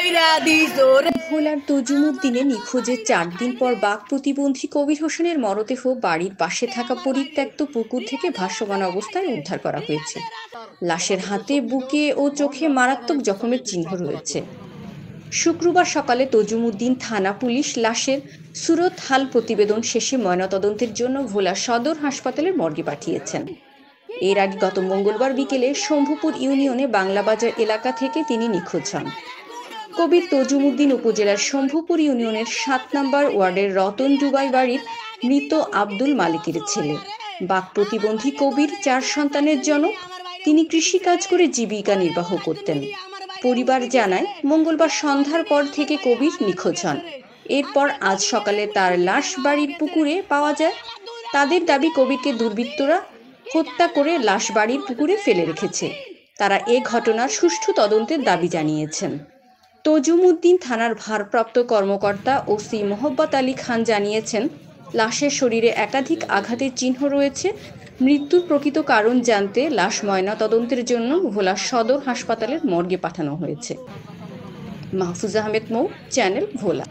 ভোলার তজুমুদ্দিনে নিখোঁজের 4 দিন পর বাক প্রতিবন্ধী কবির হোসেনের মরদেহ বাড়ির পাশে থাকা পরিত্যক্ত পুকুর থেকে ভাসমান অবস্থায় উদ্ধার করা হয়েছে। লাশের হাতে, বুকে ও চোখে মারাত্মক জখমের চিহ্ন রয়েছে। শুক্রবার সকালে তজুমুদ্দিন থানা পুলিশ লাশের সুরত হাল প্রতিবেদন শেষে ময়নাতদন্তের জন্য ভোলা সদর হাসপাতালের মর্গে পাঠিয়েছেন। এর আগে গত মঙ্গলবার বিকেলে শম্ভুপুর ইউনিয়নে বাংলাবাজার এলাকা থেকে তিনি নিখোঁজ হন। কবির তজুমুদ্দিন উপজেলার শম্ভুপুর ইউনিয়নের 7 নম্বর ওয়ার্ডের রতন ডুবাই বাড়ির মৃত আব্দুল মালিকের ছেলে। বাক প্রতিবন্ধী কবির 4 সন্তানের জনক। তিনি কৃষিকাজ করে জীবিকা নির্বাহ করতেন। পরিবার জানায়, মঙ্গলবার সন্ধ্যার পর থেকে কবির নিখোঁজ হন। এরপর আজ সকালে তার লাশ বাড়ির পুকুরে পাওয়া যায়। তাদের দাবি, কবিরকে দুর্বৃত্তরা হত্যা করে লাশ বাড়ির পুকুরে ফেলে রেখেছে। তারা এ ঘটনার সুষ্ঠু তদন্তের দাবি জানিয়েছেন। তজুমুদ্দিন থানার ভারপ্রাপ্ত কর্মকর্তা ওসি মোহাম্মদ আলী খান জানিয়েছেন, লাশের শরীরে একাধিক আঘাতের চিহ্ন রয়েছে। মৃত্যুর প্রকৃত কারণ জানতে লাশ ময়নাতদন্তের জন্য ভোলা সদর হাসপাতালের মর্গে পাঠানো হয়েছে। মাহফুজ আহমেদ মৌ, চ্যানেল ভোলা।